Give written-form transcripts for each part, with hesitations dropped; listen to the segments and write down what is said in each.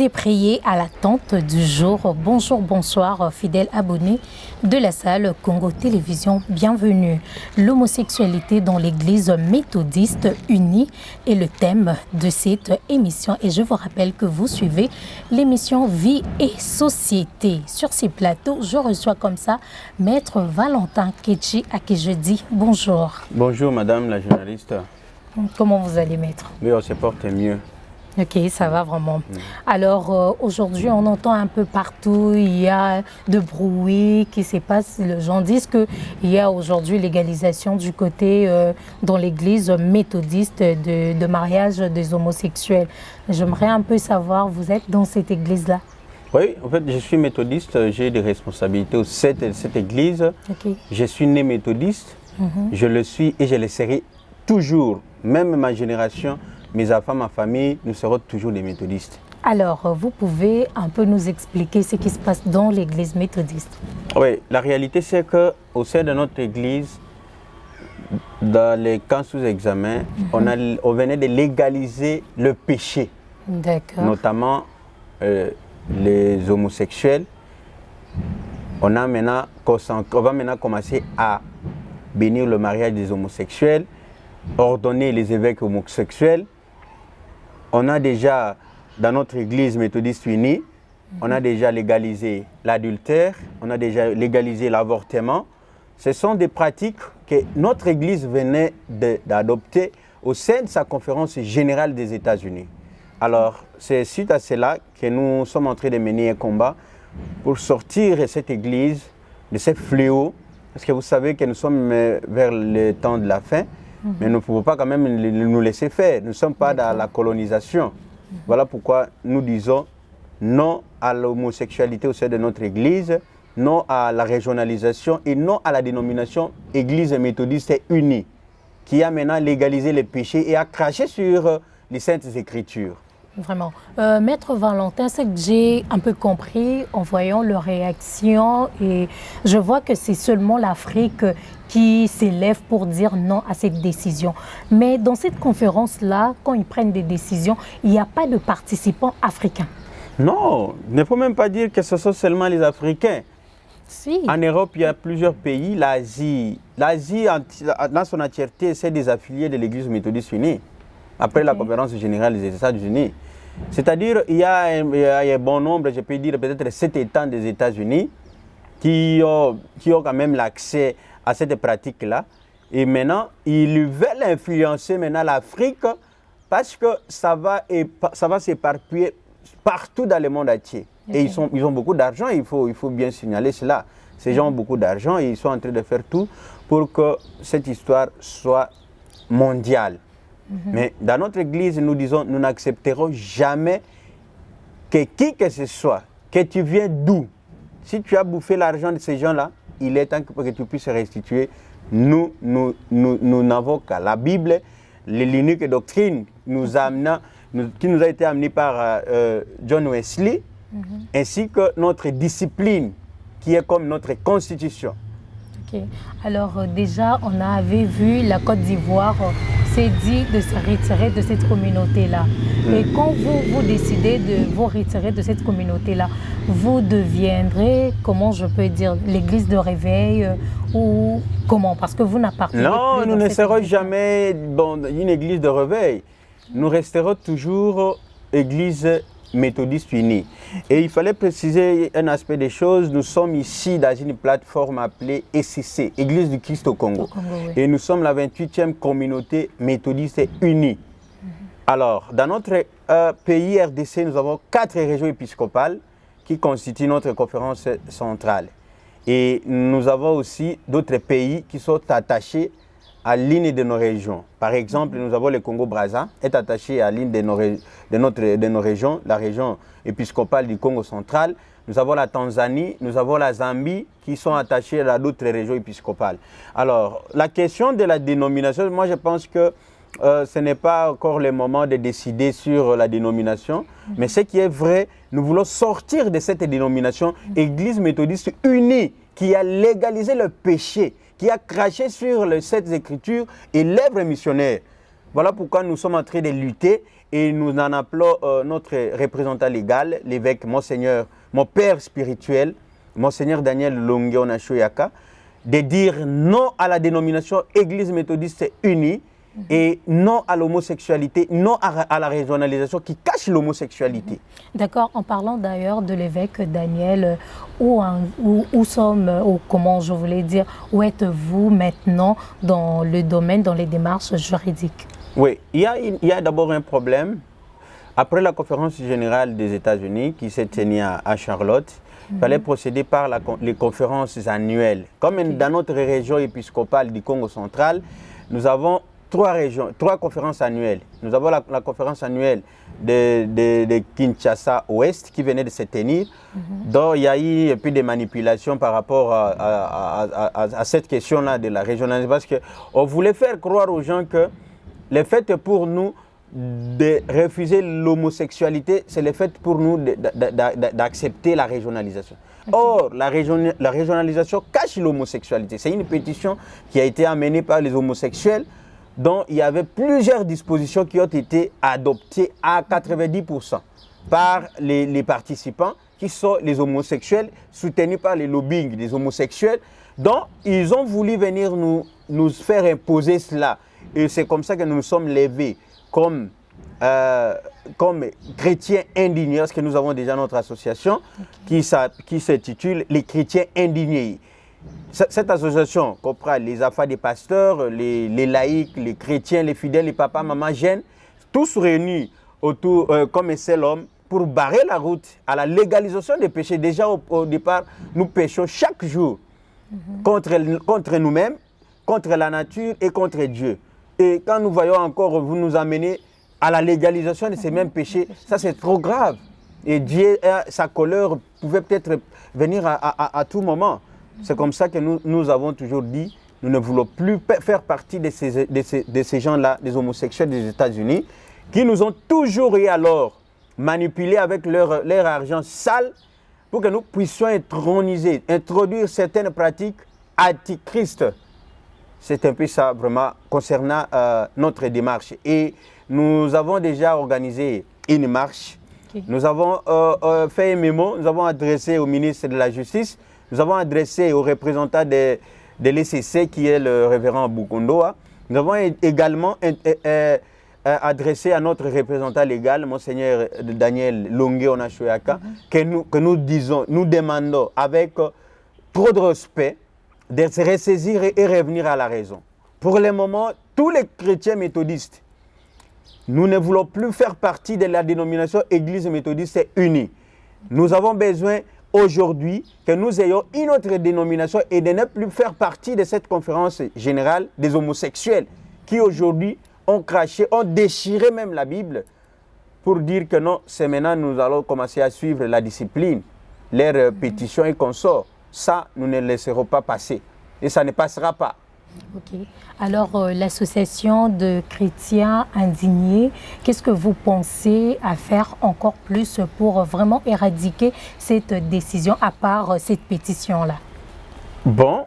et prier à l'attente du jour. Bonjour, bonsoir, fidèles abonnés de la salle Congo Télévision. Bienvenue. L'homosexualité dans l'Église méthodiste unie est le thème de cette émission. Et je vous rappelle que vous suivez l'émission Vie et Société. Sur ces plateaux, je reçois comme ça Maître Valentin Ketchi, à qui je dis bonjour. Bonjour, madame la journaliste. Comment vous allez, maître? Oui, on se porte mieux. Ok, ça va vraiment. Alors, aujourd'hui, on entend un peu partout, il y a de bruit qui se passe. Les gens disent qu'il y a aujourd'hui légalisation du côté dans l'église méthodiste de mariage des homosexuels. J'aimerais un peu savoir, vous êtes dans cette église-là? Oui, en fait, je suis méthodiste, j'ai des responsabilités au sein de cette église. Okay. Je suis né méthodiste, je le suis et je le serai toujours. Même ma génération, mes enfants, ma famille, nous serons toujours des méthodistes. Alors, vous pouvez un peu nous expliquer ce qui se passe dans l'église méthodiste? Oui, la réalité c'est qu'au sein de notre église, dans les camps sous examen, on venait de légaliser le péché. D'accord. Notamment les homosexuels. On va maintenant commencer à bénir le mariage des homosexuels, ordonner les évêques homosexuels. On a déjà, dans notre église méthodiste unie, on a déjà légalisé l'adultère, on a déjà légalisé l'avortement. Ce sont des pratiques que notre église venait d'adopter au sein de sa conférence générale des États-Unis. Alors, c'est suite à cela que nous sommes en train de mener un combat pour sortir de cette église, de ces fléaux, parce que vous savez que nous sommes vers le temps de la fin, mais nous ne pouvons pas quand même nous laisser faire. Nous ne sommes pas dans la colonisation. Voilà pourquoi nous disons non à l'homosexualité au sein de notre église, non à la régionalisation et non à la dénomination Église méthodiste unie, qui a maintenant légalisé les péchés et a craché sur les Saintes Écritures. Vraiment. Maître Valentin, c'est que j'ai un peu compris en voyant leurs réactions et je vois que c'est seulement l'Afrique qui s'élève pour dire non à cette décision. Mais dans cette conférence-là, quand ils prennent des décisions, il n'y a pas de participants africains. Non, il ne faut même pas dire que ce sont seulement les Africains. Si. En Europe, il y a plusieurs pays. L'Asie dans son entièreté, c'est des affiliés de l'Église méthodiste unie, après la conférence générale des États-Unis. C'est-à-dire qu'il y a un bon nombre, je peux dire peut-être 7 États des États-Unis qui ont quand même l'accès à cette pratique-là. Et maintenant, ils veulent influencer maintenant l'Afrique parce que ça va s'éparpiller partout dans le monde entier. Okay. Et ils ont beaucoup d'argent, il faut bien signaler cela. Ces gens ont beaucoup d'argent et ils sont en train de faire tout pour que cette histoire soit mondiale. Mais dans notre église, nous disons, nous n'accepterons jamais que qui que ce soit, que tu viens d'où. Si tu as bouffé l'argent de ces gens-là, il est temps que tu puisses restituer. Nous n'avons qu'à la Bible, l'unique doctrine qui nous a été amenée par John Wesley, ainsi que notre discipline, qui est comme notre constitution. Okay. Alors déjà, on avait vu la Côte d'Ivoire s'est dit de se retirer de cette communauté-là. Et quand vous décidez de vous retirer de cette communauté-là, vous deviendrez, comment je peux dire, l'église de réveil ou comment? Parce que vous n'appartenez plus. Non, nous ne serons jamais une église de réveil. Nous resterons toujours église méthodiste unie. Et il fallait préciser un aspect des choses. Nous sommes ici dans une plateforme appelée ECC, Église du Christ au Congo. Oui. Et nous sommes la 28e communauté méthodiste unie. Alors, dans notre pays RDC, nous avons 4 régions épiscopales qui constituent notre conférence centrale. Et nous avons aussi d'autres pays qui sont attachés à l'une de nos régions. Par exemple, nous avons le Congo-Brazza, est attaché à l'une de nos régions, la région épiscopale du Congo central. Nous avons la Tanzanie, nous avons la Zambie, qui sont attachés à d'autres régions épiscopales. Alors, la question de la dénomination, moi je pense que ce n'est pas encore le moment de décider sur la dénomination, mais ce qui est vrai, nous voulons sortir de cette dénomination Église méthodiste unie, qui a légalisé le péché, qui a craché sur les Saintes Écritures et l'œuvre missionnaire. Voilà pourquoi nous sommes en train de lutter et nous en appelons notre représentant légal, l'évêque Monseigneur, mon père spirituel, Monseigneur Daniel Longue Onashoyaka, de dire non à la dénomination Église méthodiste unie et non à l'homosexualité, non à la régionalisation qui cache l'homosexualité. D'accord, en parlant d'ailleurs de l'évêque Daniel, où comment je voulais dire, où êtes-vous maintenant dans le domaine, dans les démarches juridiques? Oui, il y a d'abord un problème. Après la conférence générale des États-Unis qui s'est tenue à Charlotte, il fallait procéder par les conférences annuelles. Comme dans notre région épiscopale du Congo central, nous avons trois conférences annuelles. Nous avons la conférence annuelle de Kinshasa Ouest qui venait de se tenir. Donc il y a eu un peu de manipulation par rapport à cette question-là de la régionalisation. Parce qu'on voulait faire croire aux gens que le fait pour nous de refuser l'homosexualité, c'est le fait pour nous d'accepter la régionalisation. Or, la régionalisation cache l'homosexualité. C'est une pétition qui a été amenée par les homosexuels, dont il y avait plusieurs dispositions qui ont été adoptées à 90% par les participants, qui sont les homosexuels, soutenus par les lobbying des homosexuels. Donc, ils ont voulu venir nous faire imposer cela. Et c'est comme ça que nous nous sommes levés comme chrétiens indignés, parce que nous avons déjà notre association qui s'intitule les chrétiens indignés. Cette association comprend les affaires des pasteurs, les laïcs, les chrétiens, les fidèles, les papas, mamans, jeunes, tous réunis autour comme un seul homme pour barrer la route à la légalisation des péchés. Déjà au départ, nous péchons chaque jour contre nous-mêmes, contre la nature et contre Dieu. Et quand nous voyons encore vous nous amener à la légalisation de ces mêmes péchés, ça c'est trop grave. Et Dieu, sa colère pouvait peut-être venir à tout moment. C'est comme ça que nous avons toujours dit, nous ne voulons plus faire partie de ces gens-là, des homosexuels des États-Unis, qui nous ont toujours et alors manipulés avec leur argent sale pour que nous puissions introduire certaines pratiques antichrist. C'est un peu ça vraiment concernant notre démarche. Et nous avons déjà organisé une marche. Nous avons fait un mémo, nous avons adressé au ministre de la Justice, nous avons adressé au représentant de l'ECC qui est le révérend Bukondoa. Nous avons également adressé à notre représentant légal, Monseigneur Daniel Longue Onashoyaka, que nous demandons avec trop de respect de se ressaisir et revenir à la raison. Pour le moment, tous les chrétiens méthodistes, nous ne voulons plus faire partie de la dénomination Église méthodiste unie. Nous avons besoin aujourd'hui que nous ayons une autre dénomination et de ne plus faire partie de cette conférence générale des homosexuels qui aujourd'hui ont craché, ont déchiré même la Bible pour dire que non, c'est maintenant nous allons commencer à suivre la discipline, leurs pétitions et consorts. Ça, nous ne laisserons pas passer et ça ne passera pas. Ok. Alors, l'association de chrétiens indignés, qu'est-ce que vous pensez à faire encore plus pour vraiment éradiquer cette décision, à part cette pétition-là? Bon,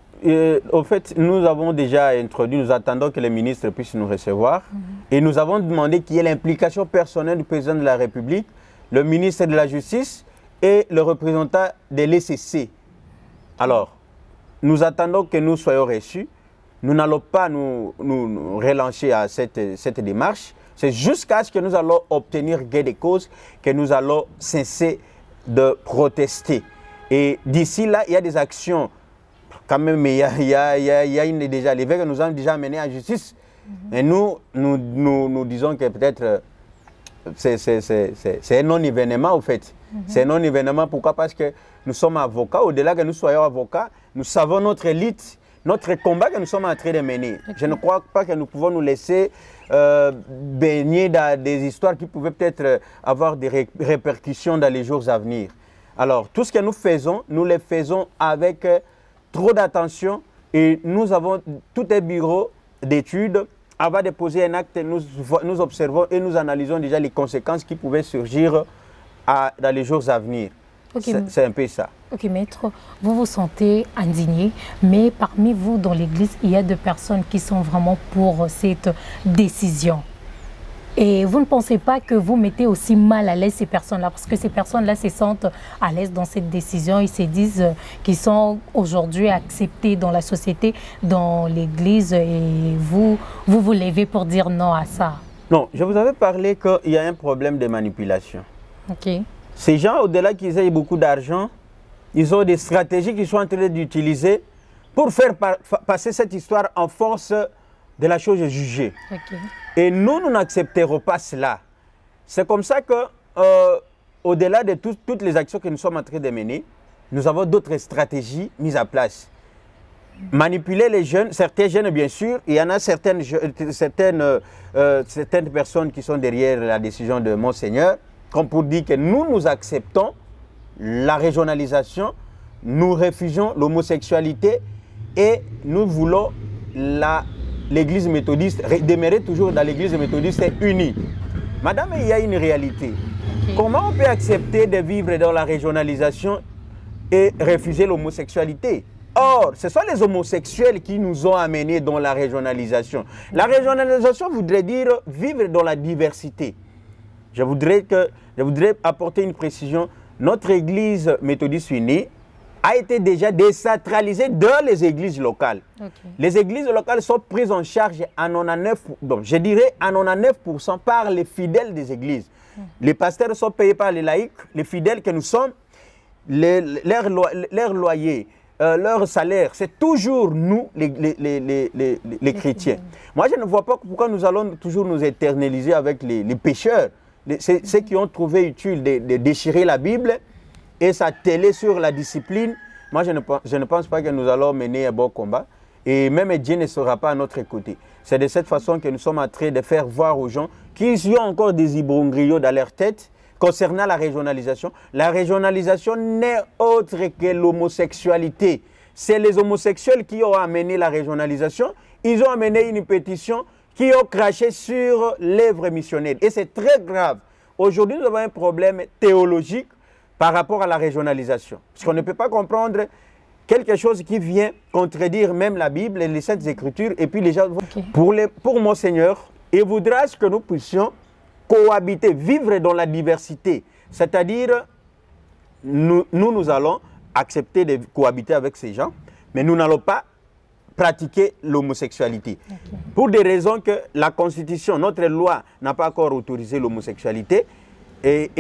au fait, nous avons déjà introduit, nous attendons que le ministre puisse nous recevoir et nous avons demandé qu'il y ait l'implication personnelle du président de la République, le ministre de la Justice et le représentant de l'ECC. Alors, nous attendons que nous soyons reçus. Nous n'allons pas nous relancer à cette démarche. C'est jusqu'à ce que nous allons obtenir gain de cause que nous allons cesser de protester. Et d'ici là, il y a des actions. Quand même, il y a déjà l'évêque nous a déjà amenés à justice. Et nous disons que peut-être c'est un non-événement, au fait. C'est un non-événement. Pourquoi? Parce que nous sommes avocats. Au-delà que nous soyons avocats, nous savons notre élite, notre combat que nous sommes en train de mener. Je ne crois pas que nous pouvons nous laisser baigner dans des histoires qui pouvaient peut-être avoir des répercussions dans les jours à venir. Alors, tout ce que nous le faisons avec trop d'attention et nous avons tout un bureau d'études. Avant de poser un acte, nous observons et nous analysons déjà les conséquences qui pouvaient surgir dans les jours à venir. Okay. C'est un peu ça. Ok, maître, vous vous sentez indigné, mais parmi vous, dans l'Église, il y a des personnes qui sont vraiment pour cette décision. Et vous ne pensez pas que vous mettez aussi mal à l'aise ces personnes-là, parce que ces personnes-là se sentent à l'aise dans cette décision, ils se disent qu'ils sont aujourd'hui acceptés dans la société, dans l'Église, et vous levez pour dire non à ça? Non, je vous avais parlé qu'il y a un problème de manipulation. Ok. Ces gens, au-delà qu'ils aient beaucoup d'argent, ils ont des stratégies qu'ils sont en train d'utiliser pour faire passer cette histoire en force de la chose jugée. Ok. Et nous n'accepterons pas cela. C'est comme ça que, au-delà de toutes les actions que nous sommes en train de mener, nous avons d'autres stratégies mises en place. Manipuler les jeunes, certains jeunes bien sûr, il y en a certaines personnes qui sont derrière la décision de Monseigneur, comme pour dire que nous acceptons la régionalisation, nous refusons l'homosexualité et nous voulons l'Église méthodiste, demeurer toujours dans l'Église méthodiste unie. Madame, il y a une réalité. Okay. Comment on peut accepter de vivre dans la régionalisation et refuser l'homosexualité? Or, ce sont les homosexuels qui nous ont amenés dans la régionalisation. La régionalisation voudrait dire vivre dans la diversité. Je voudrais apporter une précision. Notre Église méthodiste unie a été déjà décentralisée dans les églises locales. Okay. Les églises locales sont prises en charge à 99% par les fidèles des églises. Les pasteurs sont payés par les laïcs, les fidèles que nous sommes, leurs loyers, leur salaire, c'est toujours nous, les chrétiens. Moi, je ne vois pas pourquoi nous allons toujours nous éternaliser avec les pécheurs, ceux qui ont trouvé utile de déchirer la Bible et s'atteler sur la discipline. Moi, je ne pense pas que nous allons mener un bon combat. Et même Dieu ne sera pas à notre côté. C'est de cette façon que nous sommes en train de faire voir aux gens qu'ils ont encore des imbroglios dans leur tête concernant la régionalisation. La régionalisation n'est autre que l'homosexualité. C'est les homosexuels qui ont amené la régionalisation. Ils ont amené une pétition qui ont craché sur l'œuvre missionnaire. Et c'est très grave. Aujourd'hui, nous avons un problème théologique par rapport à la régionalisation. Parce qu'on ne peut pas comprendre quelque chose qui vient contredire même la Bible et les Saintes Écritures. Et puis les gens, okay. Pour Monseigneur, il voudra que nous puissions cohabiter, vivre dans la diversité. C'est-à-dire, nous allons accepter de cohabiter avec ces gens, mais nous n'allons pas pratiquer l'homosexualité. Okay. Pour des raisons que la Constitution, notre loi n'a pas encore autorisé l'homosexualité et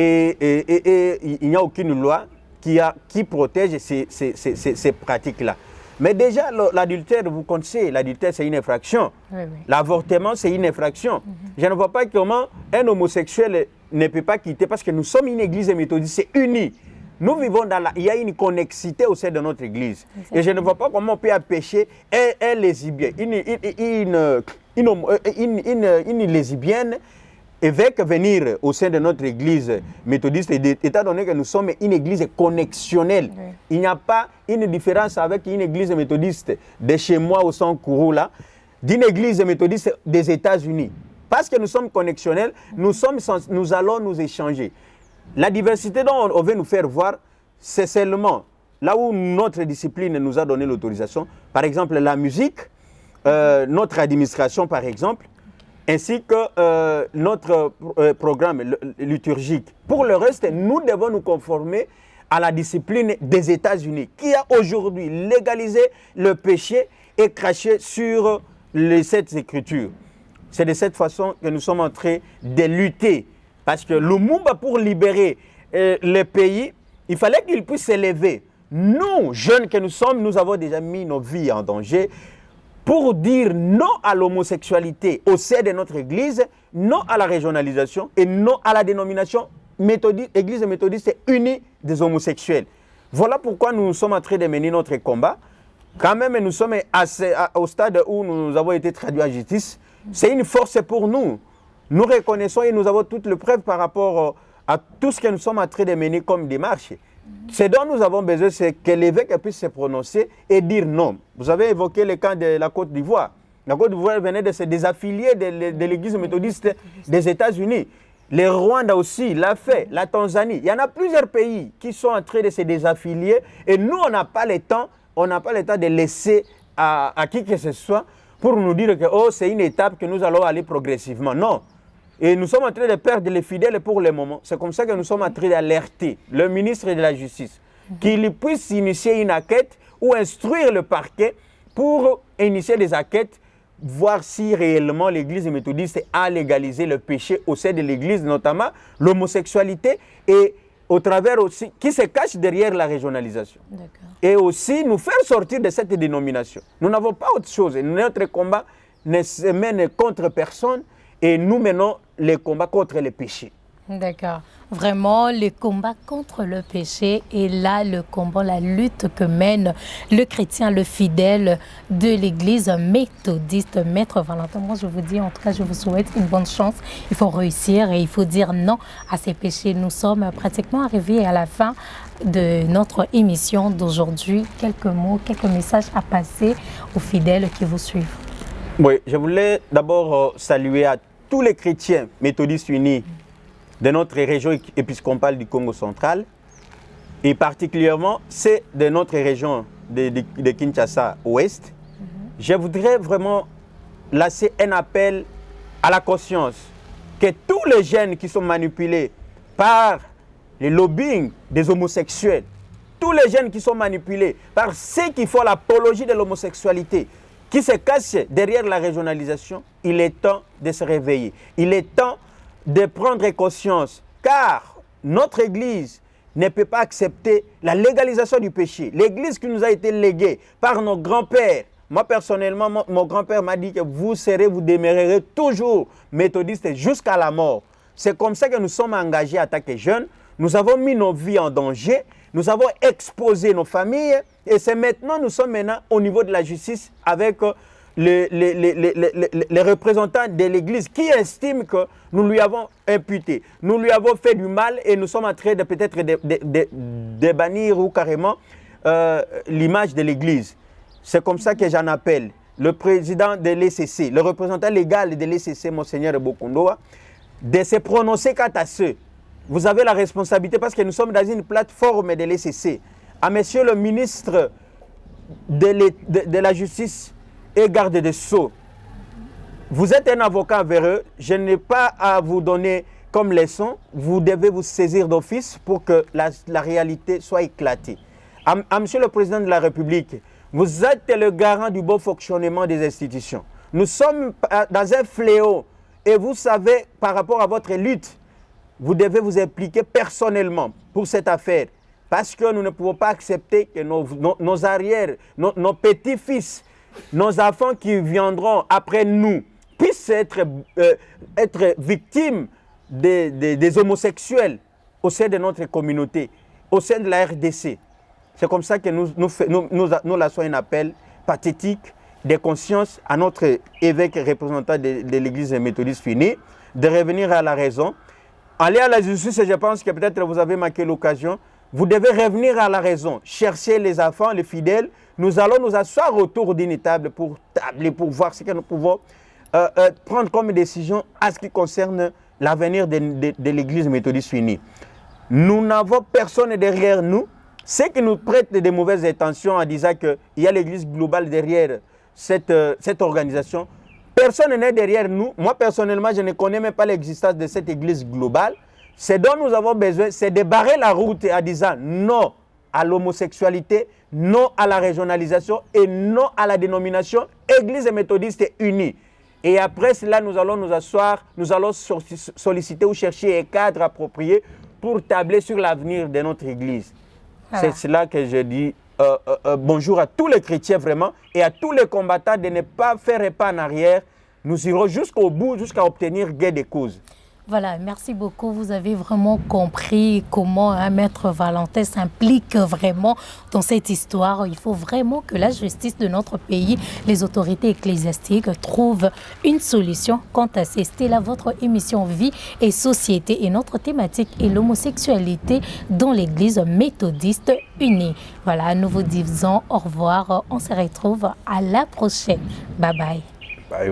il n'y a aucune loi qui protège ces pratiques-là. Mais déjà, l'adultère, vous connaissez, l'adultère c'est une infraction. Oui. L'avortement c'est une infraction. Je ne vois pas comment un homosexuel ne peut pas quitter parce que nous sommes une église méthodiste unie. Nous vivons il y a une connexité au sein de notre église. Exactement. Et je ne vois pas comment on peut empêcher un lésbien, une lesbienne évêque venir au sein de notre église méthodiste, étant donné que nous sommes une église connexionnelle. Oui. Il n'y a pas une différence avec une église méthodiste de chez moi au Sankourou, là, d'une église méthodiste des États-Unis. Parce que nous sommes connexionnels, nous allons nous échanger. La diversité dont on veut nous faire voir, c'est seulement là où notre discipline nous a donné l'autorisation. Par exemple, la musique, notre administration, par exemple, ainsi que notre programme liturgique. Pour le reste, nous devons nous conformer à la discipline des États-Unis, qui a aujourd'hui légalisé le péché et craché sur les Saintes Écritures. C'est de cette façon que nous sommes en train de lutter. Parce que Lumumba, pour libérer le pays, il fallait qu'il puisse s'élever. Nous, jeunes que nous sommes, nous avons déjà mis nos vies en danger pour dire non à l'homosexualité au sein de notre église, non à la régionalisation et non à la dénomination église méthodiste unie des homosexuels. Voilà pourquoi nous sommes en train de mener notre combat. Quand même, nous sommes au stade où nous avons été traduits en justice. C'est une force pour nous. Nous reconnaissons et nous avons toutes les preuves par rapport à tout ce que nous sommes en train de mener comme démarche. Ce dont nous avons besoin, c'est que l'évêque puisse se prononcer et dire non. Vous avez évoqué le cas de la Côte d'Ivoire. La Côte d'Ivoire venait de se désaffilier de l'église méthodiste des États-Unis. Le Rwanda aussi l'a fait, la Tanzanie. Il y en a plusieurs pays qui sont en train de se désaffilier et nous, on n'a pas le temps de laisser à qui que ce soit pour nous dire que c'est une étape que nous allons aller progressivement. Non. Et nous sommes en train de perdre les fidèles pour le moment. C'est comme ça que nous sommes en train d'alerter le ministre de la Justice qu'il puisse initier une enquête ou instruire le parquet pour initier des enquêtes, voir si réellement l'Église méthodiste a légalisé le péché au sein de l'Église, notamment l'homosexualité, et au travers aussi, qui se cache derrière la régionalisation. Et aussi nous faire sortir de cette dénomination. Nous n'avons pas autre chose. Notre combat ne se mène contre personne et nous menons les combats contre les péchés. D'accord. Vraiment, le combat contre le péché et là, le combat, la lutte que mène le chrétien, le fidèle de l'Église méthodiste. Maître Valentin, moi je vous dis, en tout cas, je vous souhaite une bonne chance. Il faut réussir et il faut dire non à ces péchés. Nous sommes pratiquement arrivés à la fin de notre émission d'aujourd'hui. Quelques mots, quelques messages à passer aux fidèles qui vous suivent. Oui, je voulais d'abord saluer à tous les chrétiens méthodistes unis de notre région épiscopale du Congo central, et particulièrement c'est de notre région de Kinshasa Ouest. Je voudrais vraiment lancer un appel à la conscience que tous les jeunes qui sont manipulés par le lobbying des homosexuels, tous les jeunes qui sont manipulés par ceux qui font l'apologie de l'homosexualité, qui se cachent derrière la régionalisation, il est temps de se réveiller. Il est temps de prendre conscience, car notre Église ne peut pas accepter la légalisation du péché. L'Église qui nous a été léguée par nos grands-pères. Moi, personnellement, mon grand-père m'a dit que vous demeurerez toujours méthodistes jusqu'à la mort. C'est comme ça que nous sommes engagés en tant que jeunes. Nous avons mis nos vies en danger. Nous avons exposé nos familles. Et c'est maintenant, nous sommes maintenant au niveau de la justice avec les représentants de l'Église qui estiment que nous lui avons imputé, nous lui avons fait du mal et nous sommes en train de peut-être de bannir ou carrément l'image de l'Église. C'est comme ça que j'en appelle le président de l'ECC, le représentant légal de l'ECC, Monseigneur Bokondoa, de se prononcer quant à ce. Vous avez la responsabilité parce que nous sommes dans une plateforme de l'ECC. À monsieur le ministre de la Justice et garde des Sceaux, vous êtes un avocat véreux, je n'ai pas à vous donner comme leçon, vous devez vous saisir d'office pour que la réalité soit éclatée. À monsieur le président de la République, vous êtes le garant du bon fonctionnement des institutions. Nous sommes dans un fléau et vous savez, par rapport à votre lutte, vous devez vous impliquer personnellement pour cette affaire. Parce que nous ne pouvons pas accepter que nos arrières, nos petits-fils, nos enfants qui viendront après nous puissent être victimes des homosexuels au sein de notre communauté, au sein de la RDC. C'est comme ça que nous lançons un appel pathétique de conscience à notre évêque représentant de l'Église méthodiste unie de revenir à la raison. Aller à la justice, je pense que peut-être vous avez manqué l'occasion. Vous devez revenir à la raison, chercher les enfants, les fidèles. Nous allons nous asseoir autour d'une table pour voir ce que nous pouvons prendre comme décision à ce qui concerne l'avenir de l'Église méthodiste unie. Nous n'avons personne derrière nous. Ceux qui nous prêtent de mauvaises intentions en disant qu'il y a l'Église globale derrière cette organisation, personne n'est derrière nous. Moi, personnellement, je ne connais même pas l'existence de cette Église globale. Ce dont nous avons besoin, c'est de barrer la route en disant non à l'homosexualité, non à la régionalisation et non à la dénomination Église méthodiste unie. Et après cela, nous allons nous asseoir, nous allons solliciter ou chercher un cadre approprié pour tabler sur l'avenir de notre Église. Voilà. C'est cela que je dis bonjour à tous les chrétiens vraiment et à tous les combattants de ne pas faire un pas en arrière. Nous irons jusqu'au bout, jusqu'à obtenir gain de cause. Voilà, merci beaucoup. Vous avez vraiment compris comment Maître Valentin s'implique vraiment dans cette histoire. Il faut vraiment que la justice de notre pays, les autorités ecclésiastiques trouvent une solution quant à ces. C'était là votre émission Vie et Société et notre thématique est l'homosexualité dans l'Église méthodiste unie. Voilà, nous vous disons au revoir. On se retrouve à la prochaine. Bye bye. Bye.